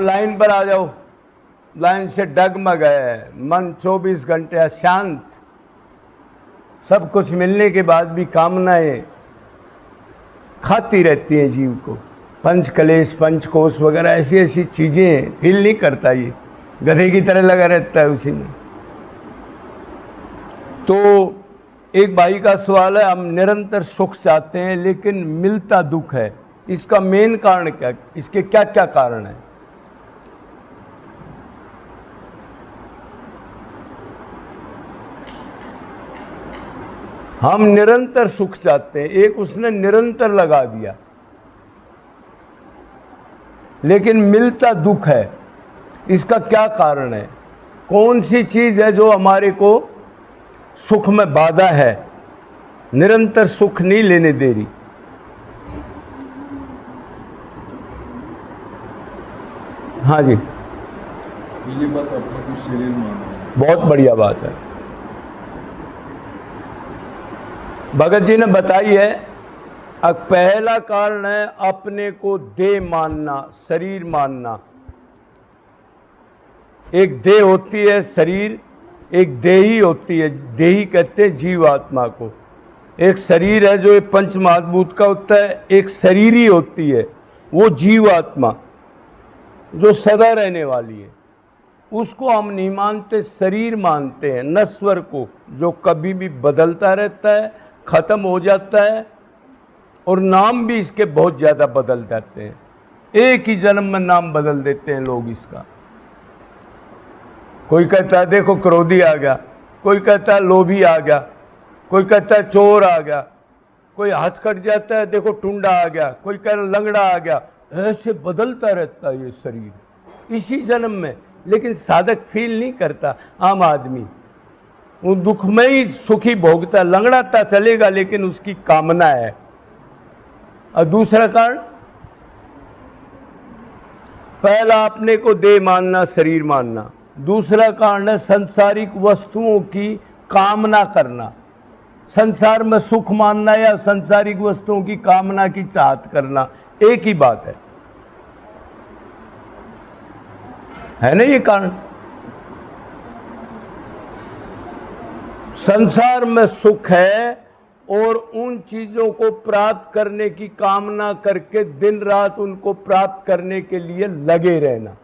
Line पर आ जाओ, line से डगमग है, मन 24 घंटे अशांत, सब कुछ मिलने के बाद भी कामनाएं खाती रहती हैं जीव को। पंच कलेश, पंचकोश वगैरह ऐसी ऐसी चीज़ें फील नहीं करता, ये गधे की तरह लगा रहता है उसी में। तो एक भाई का सवाल है, हम निरंतर सुख चाहते हैं लेकिन मिलता दुख है, इसका मेन कारण क्या, इसके क्या क्या कारण है? हम निरंतर सुख चाहते हैं, एक उसने निरंतर लगा दिया, लेकिन मिलता दुख है, इसका क्या कारण है? कौन सी चीज है जो हमारे को सुख में बाधा है, निरंतर सुख नहीं लेने दे रही? हाँ जी, ये बात अपने को शरीर मानना है। बहुत बढ़िया बात है। भगत जी ने बताई है, अब पहला कारण है अपने को देह मानना, शरीर मानना। एक देह होती है शरीर, एक देही होती है, देही कहते हैं जीवात्मा को। एक शरीर है जो पंच महाभूत का होता है, एक शरीरी होती है वो जीवात्मा जो सदा रहने वाली है, उसको हम नहीं मानते, शरीर मानते हैं, नश्वर को, जो कभी भी बदलता रहता है, खत्म हो जाता है, और नाम भी इसके बहुत ज़्यादा बदल जाते हैं। एक ही जन्म में नाम बदल देते हैं लोग इसका। कोई कहता है देखो क्रोधी आ गया, कोई कहता है लोभी आ गया, कोई कहता है चोर आ गया, कोई हाथ कट जाता है देखो टुंडा आ गया, कोई कह रहा लंगड़ा आ गया। ऐसे बदलता रहता है ये शरीर इसी जन्म में, लेकिन साधक फील नहीं करता। आम आदमी वो दुख में ही सुखी भोगता, लंगड़ाता चलेगा लेकिन उसकी कामना है। और दूसरा कारण, पहला अपने को देह मानना, शरीर मानना। दूसरा कारण है संसारिक वस्तुओं की कामना करना, संसार में सुख मानना या संसारिक वस्तुओं की कामना की चाहत करना, एक ही बात है ना ये कारण? संसार में सुख है और उन चीजों को प्राप्त करने की कामना करके दिन रात उनको प्राप्त करने के लिए लगे रहना,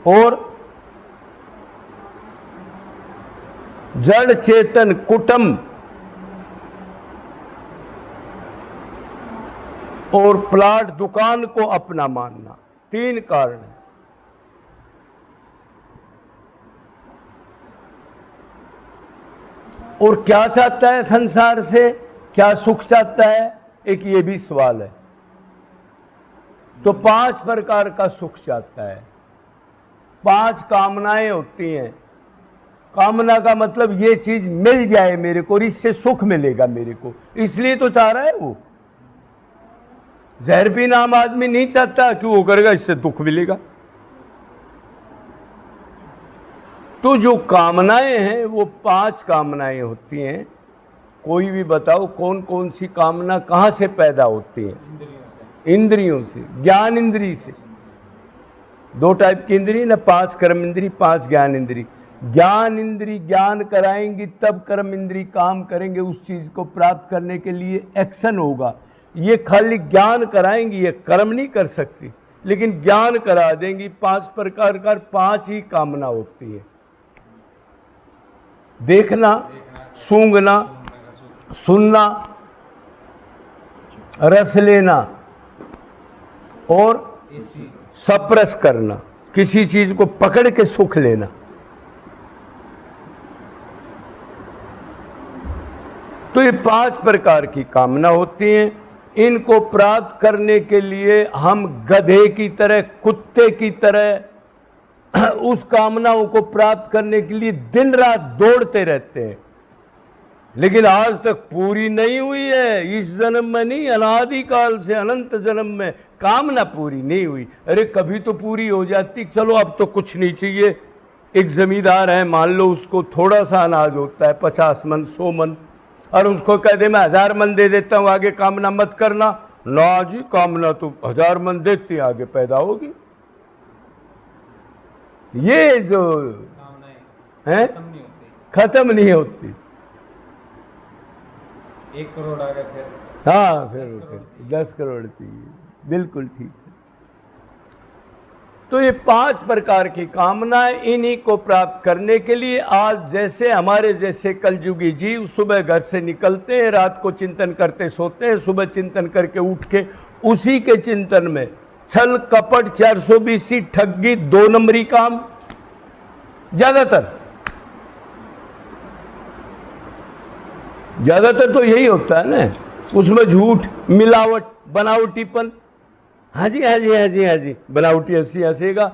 और जड़ चेतन कुटुंब और प्लाट दुकान को अपना मानना, तीन कारण है। और क्या चाहता है संसार से, क्या सुख चाहता है, एक ये भी सवाल है। तो 5 प्रकार का सुख चाहता है, 5 कामनाएं होती हैं। कामना का मतलब ये चीज मिल जाए मेरे को और इससे सुख मिलेगा मेरे को, इसलिए तो चाह रहा है वो। जहर भी नाम आदमी नहीं चाहता कि वो करेगा इससे दुख मिलेगा। तो जो कामनाएं हैं वो 5 कामनाएं होती हैं। कोई भी बताओ कौन कौन सी कामना कहां से पैदा होती है? इंद्रियों से, ज्ञान इंद्री से। 2 टाइप की इंद्री ना, 5 कर्म इंद्री, 5 ज्ञान इंद्री। ज्ञान इंद्री ज्ञान कराएंगी तब कर्म इंद्री काम करेंगे, उस चीज को प्राप्त करने के लिए एक्शन होगा। ये खाली ज्ञान कराएंगी, ये कर्म नहीं कर सकती, लेकिन ज्ञान करा देंगी। 5 प्रकार का 5 ही कामना होती है। देखना, सूंघना, सुनना, रस लेना और सप्रेस करना, किसी चीज को पकड़ के सुख लेना। तो ये 5 प्रकार की कामना होती हैं। इनको प्राप्त करने के लिए हम गधे की तरह, कुत्ते की तरह उस कामनाओं को प्राप्त करने के लिए दिन रात दौड़ते रहते हैं, लेकिन आज तक पूरी नहीं हुई है। इस जन्म में नहीं, अनादिकाल से अनंत जन्म में कामना पूरी नहीं हुई। अरे कभी तो पूरी हो जाती, चलो अब तो कुछ नहीं चाहिए। एक जमींदार है, मान लो उसको थोड़ा सा अनाज होता है, 50 मन 100 मन, और उसको कह दे मैं 1000 मन दे देता हूं, आगे कामना मत करना, ना जी, कामना तो 1000 मन देते आगे पैदा होगी। ये जो है खत्म नहीं होती। 1 करोड़ आ गए फिर, हाँ, फिर 10 करोड़ चाहिए। बिल्कुल ठीक है। तो ये 5 प्रकार की कामनाएं, इन्हीं को प्राप्त करने के लिए आज जैसे हमारे जैसे कलयुगी जीव सुबह घर से निकलते हैं, रात को चिंतन करते सोते हैं, सुबह चिंतन करके उठ के उसी के चिंतन में छल कपट 420 ठगी 2 नंबरी काम ज्यादातर तो यही होता है ना, उसमें झूठ, मिलावट, बनावटीपन। हाँ जी हाँ जी हाँ जी हाँ जी, बनावटी हंसी हंसेगा।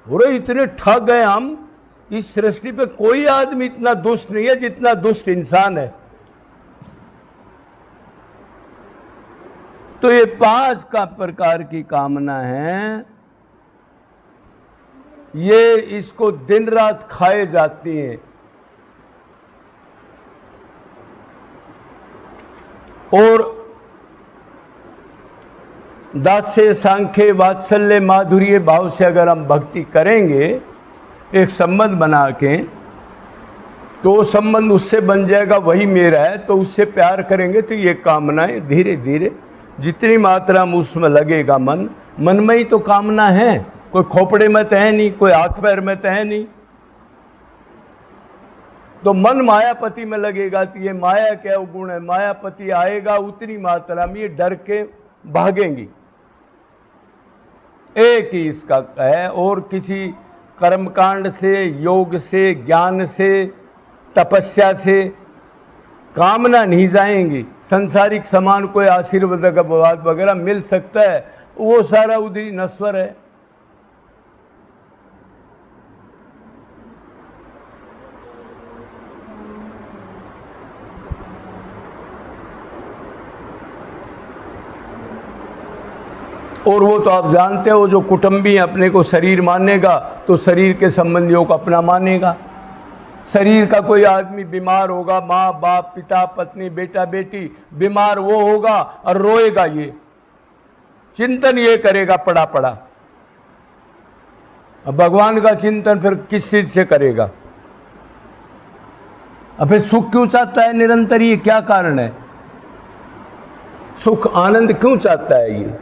बोले इतने ठग गए हम, इस सृष्टि पे कोई आदमी इतना दुष्ट नहीं है जितना दुष्ट इंसान है। तो ये 5 का प्रकार की कामना है, ये इसको दिन रात खाए जाती हैं। और दास्य सांख्य वात्सल्य माधुर्य भाव से अगर हम भक्ति करेंगे, एक संबंध बना के, तो संबंध उससे बन जाएगा, वही मेरा है, तो उससे प्यार करेंगे तो ये कामनाएं धीरे धीरे जितनी मात्रा में उसमें लगेगा मन में ही तो कामना है, कोई खोपड़े में तो है नहीं, कोई हाथ पैर में तो है नहीं। तो मन मायापति में लगेगा तो ये माया क्या गुण है, मायापति आएगा उतनी मात्रा में ये डर के भागेंगी। एक ही इसका है, और किसी कर्मकांड से, योग से, ज्ञान से, तपस्या से कामना नहीं जाएंगी। संसारिक समान कोई आशीर्वाद वगैरह मिल सकता है, वो सारा उधरी नश्वर है। और वो तो आप जानते हो, जो कुटुंबी अपने को शरीर मानेगा तो शरीर के संबंधियों को अपना मानेगा। शरीर का कोई आदमी बीमार होगा, माँ बाप पिता पत्नी बेटा बेटी बीमार वो होगा और रोएगा, ये चिंतन ये करेगा पड़ा पड़ा। अब भगवान का चिंतन फिर किस चीज से करेगा? अब फिर सुख क्यों चाहता है निरंतर? ये क्या कारण है? सुख आनंद क्यों चाहता है ये?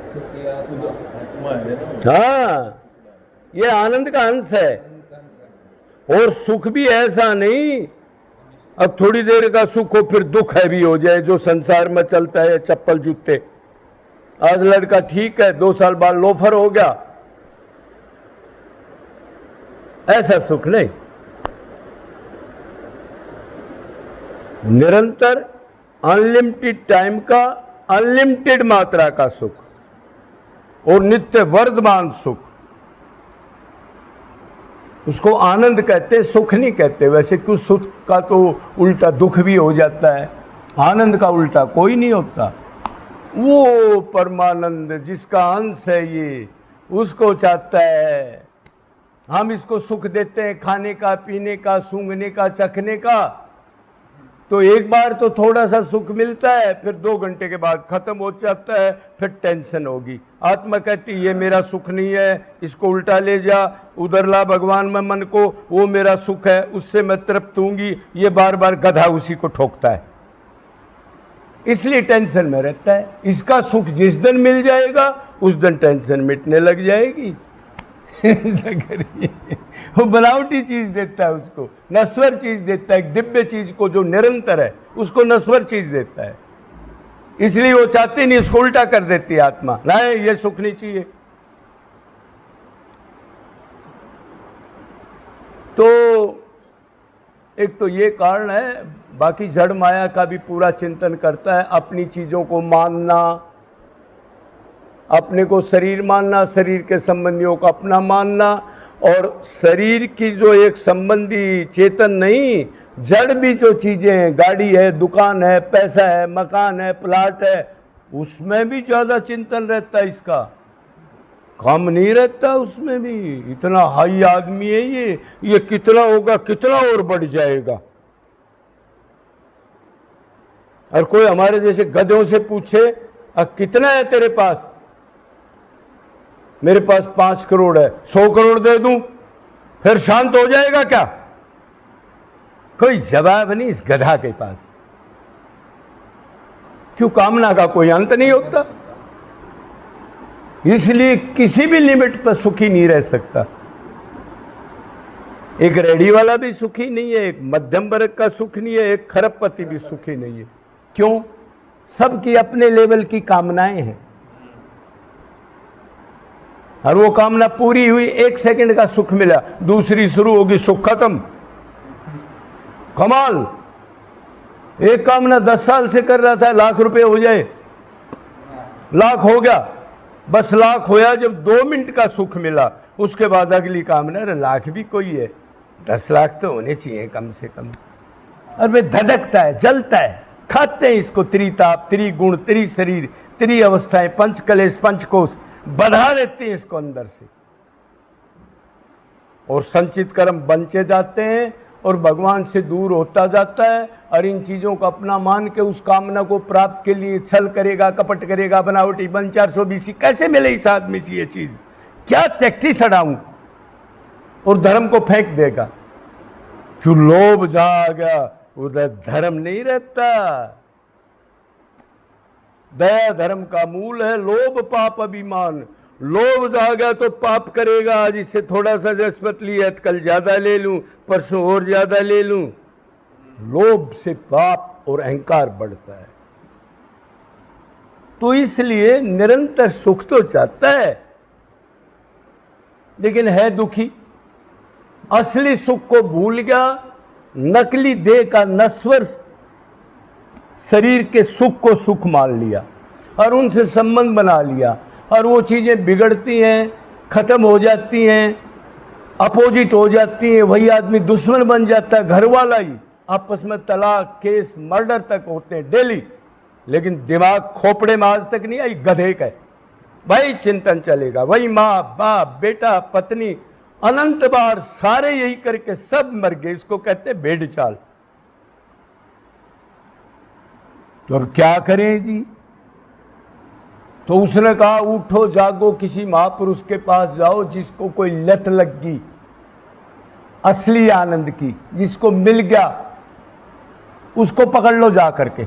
हाँ, ये आनंद का अंश है। और सुख भी ऐसा नहीं अब थोड़ी देर का सुख हो फिर दुख है भी हो जाए, जो संसार में चलता है चप्पल जूते। आज लड़का ठीक है, 2 साल बाद लोफर हो गया, ऐसा सुख नहीं। निरंतर अनलिमिटेड टाइम का, अनलिमिटेड मात्रा का सुख और नित्य वर्तमान सुख, उसको आनंद कहते, सुख नहीं कहते। वैसे क्यों, सुख का तो उल्टा दुख भी हो जाता है, आनंद का उल्टा कोई नहीं होता। वो परमानंद जिसका अंश है ये, उसको चाहता है। हम इसको सुख देते हैं खाने का, पीने का, सूंघने का, चखने का, तो एक बार तो थोड़ा सा सुख मिलता है, फिर 2 घंटे के बाद खत्म हो जाता है, फिर टेंशन होगी। आत्मा कहती ये मेरा सुख नहीं है, इसको उल्टा ले जा, उधर ला भगवान में मन को, वो मेरा सुख है, उससे मैं तृप्त होंगी। ये बार बार गधा उसी को ठोकता है, इसलिए टेंशन में रहता है। इसका सुख जिस दिन मिल जाएगा उस दिन टेंशन मिटने लग जाएगी। ऐसा करिए, वो बनावटी चीज देता है उसको, नश्वर चीज देता है। दिव्य चीज को जो निरंतर है उसको नश्वर चीज देता है, इसलिए वो चाहते नहीं, उसको उल्टा कर देती है आत्मा। नहीं, ये सुख नहीं चाहिए। तो एक तो ये कारण है, बाकी जड़ माया का भी पूरा चिंतन करता है। अपनी चीजों को मानना, अपने को शरीर मानना, शरीर के संबंधियों को अपना मानना, और शरीर की जो एक संबंधी चेतन नहीं, जड़ भी जो चीजें हैं, गाड़ी है, दुकान है, पैसा है, मकान है, प्लाट है, उसमें भी ज्यादा चिंतन रहता है। इसका कम नहीं रहता उसमें भी। इतना हाई आदमी है ये कितना होगा, कितना और बढ़ जाएगा। और कोई हमारे जैसे गधों से पूछे अब कितना है तेरे पास? मेरे पास 5 करोड़ है, 100 करोड़ दे दूं, फिर शांत हो जाएगा क्या? कोई जवाब नहीं इस गधा के पास। क्यों? कामना का कोई अंत नहीं होता, इसलिए किसी भी लिमिट पर सुखी नहीं रह सकता। एक रेडी वाला भी सुखी नहीं है, एक मध्यम वर्ग का सुख नहीं है, एक खरबपति भी सुखी नहीं है। क्यों? सबकी अपने लेवल की कामनाएं हैं, और वो कामना पूरी हुई, 1 सेकंड का सुख मिला, दूसरी शुरू होगी, सुख खत्म। कमाल। एक कामना 10 साल से कर रहा था, लाख रुपए हो जाए, लाख हो गया, बस लाख होया, जब 2 मिनट का सुख मिला, उसके बाद अगली कामना, अरे लाख भी कोई है, 10 लाख तो होने चाहिए कम से कम। और वे धड़कता है, जलता है, खाते हैं इसको, त्रिताप, त्रिगुण, त्रिशरीर, त्रि अवस्थाएं, पंचकलेश, पंचकोश बढ़ा देते हैं इसको अंदर से, और संचित कर्म बंचे जाते हैं, और भगवान से दूर होता जाता है, और इन चीजों को अपना मान के उस कामना को प्राप्त के लिए छल करेगा, कपट करेगा, बनावटी बन 420 कैसे मिले इस आदमी से ये चीज, क्या टैक्टिस अड़ाऊं, और धर्म को फेंक देगा। क्यों? लोभ जहां आ गया उधर धर्म नहीं रहता। दया धर्म का मूल है, लोभ पाप अभिमान। लोभ आ गया तो पाप करेगा, आज इससे थोड़ा सा रिश्वत ली है, कल ज्यादा ले लूं, परसों और ज्यादा ले लूं। लोभ से पाप और अहंकार बढ़ता है। तो इसलिए निरंतर सुख तो चाहता है, लेकिन है दुखी। असली सुख को भूल गया, नकली देह का नश्वर शरीर के सुख को सुख मान लिया, और उनसे संबंध बना लिया, और वो चीजें बिगड़ती हैं, खत्म हो जाती हैं, अपोजिट हो जाती हैं। वही आदमी दुश्मन बन जाता है, घर वाला ही। आपस में तलाक, केस, मर्डर तक होते हैं डेली, लेकिन दिमाग खोपड़े में आज तक नहीं आई, गधे का है। भाई चिंतन चलेगा, वही माँ बाप, बेटा, पत्नी, अनंत बार सारे यही करके सब मर गए। इसको कहते हैं भेड़ चाल। तो अब क्या करें जी? तो उसने कहा उठो जागो, किसी महापुरुष के पास जाओ जिसको कोई लत लग गई असली आनंद की, जिसको मिल गया, उसको पकड़ लो जा करके,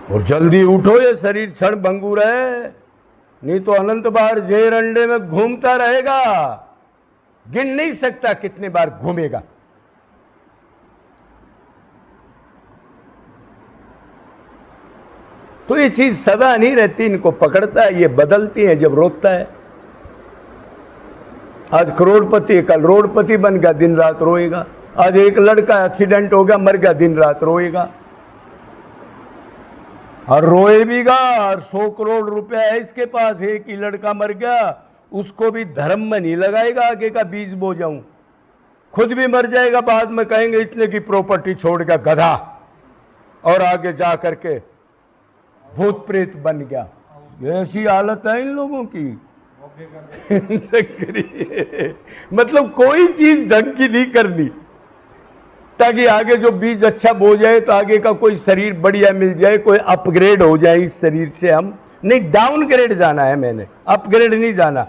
और जल्दी उठो, ये शरीर क्षण भंगुर है, नहीं तो अनंत बार जेर अंडे में घूमता रहेगा, गिन नहीं सकता कितने बार घूमेगा। तो ये चीज सदा नहीं रहती, इनको पकड़ता है, ये बदलती है जब रोकता है। आज करोड़पति, कल रोडपति बन गया, दिन रात रोएगा। आज एक लड़का एक्सीडेंट हो गया, मर गया, दिन रात रोएगा, और रोए भी गा। और 100 करोड़ रुपया है इसके पास, एक ही लड़का मर गया, उसको भी धर्म में नहीं लगाएगा आगे का बीज बो जाऊं, खुद भी मर जाएगा, बाद में कहेंगे इतने की प्रॉपर्टी छोड़ गया गधा, और आगे जा करके भूत प्रेत बन गया। ऐसी हालत है इन लोगों की। मतलब कोई चीज ढंग की नहीं करनी, ताकि आगे जो बीज अच्छा बो जाए, तो आगे का कोई शरीर बढ़िया मिल जाए, कोई अपग्रेड हो जाए इस शरीर से। हम नहीं, डाउनग्रेड जाना है मैंने, अपग्रेड नहीं जाना।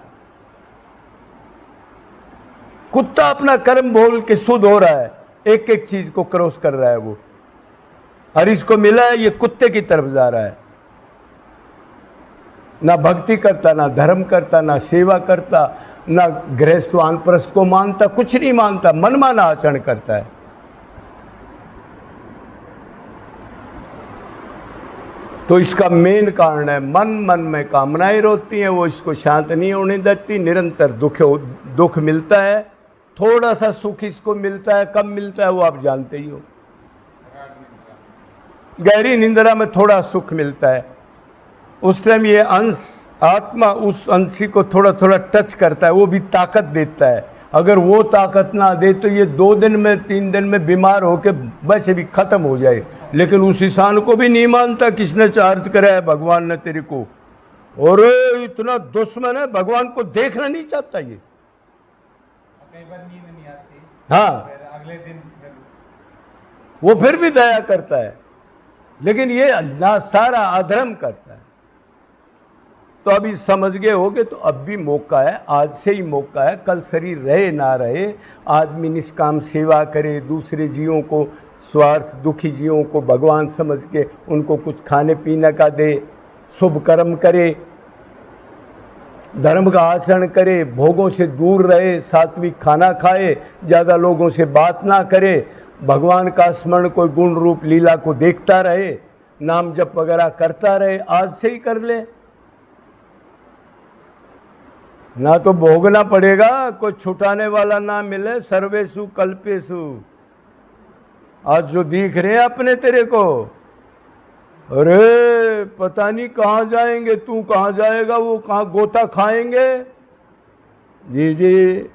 कुत्ता अपना कर्म बोल के शुद्ध हो रहा है, एक एक चीज को क्रॉस कर रहा है वो, और इसको मिला है, ये कुत्ते की तरफ जा रहा है। ना भक्ति करता, ना धर्म करता, ना सेवा करता, ना गृहस्थ वानप्रस्थ को मानता, कुछ नहीं मानता, मनमाना आचरण करता है। तो इसका मेन कारण है मन में कामनाएं रोती हैं, वो इसको शांत नहीं होने देती, निरंतर दुख मिलता है। थोड़ा सा सुख इसको मिलता है, कब मिलता है वो आप जानते ही हो। गहरी निंद्रा में थोड़ा सुख मिलता है, उस टाइम ये अंश आत्मा उस अंशी को थोड़ा थोड़ा टच करता है, वो भी ताकत देता है। अगर वो ताकत ना दे तो ये 2 दिन में 3 दिन में बीमार होकर वैसे भी खत्म हो जाए। लेकिन उस इंसान को भी नहीं मानता, किसने चार्ज करा है भगवान ने तेरे को, और इतना दुश्मन है, भगवान को देखना नहीं चाहता ये। कई बार नींद नहीं आती, हाँ, अगले दिन वो फिर भी दया करता है। लेकिन ये ना सारा अधर्म करता है। तो अभी समझ गए होगे, तो अब भी मौका है, आज से ही मौका है। कल शरीर रहे ना रहे, आदमी निष्काम सेवा करे, दूसरे जीवों को, स्वार्थ दुखी जीवों को भगवान समझ के उनको कुछ खाने पीने का दे, शुभ कर्म करे, धर्म का आचरण करे, भोगों से दूर रहे, सात्विक खाना खाए, ज़्यादा लोगों से बात ना करे, भगवान का स्मरण कोई गुण रूप लीला को देखता रहे, नाम जप वगैरह करता रहे। आज से ही कर ले, ना तो भोगना पड़ेगा, कोई छुटाने वाला ना मिले। सर्वेषु कल्पेषु, आज जो दिख रहे हैं अपने तेरे को, अरे पता नहीं कहाँ जाएंगे, तू कहाँ जाएगा, वो कहाँ गोता खाएंगे। जी जी।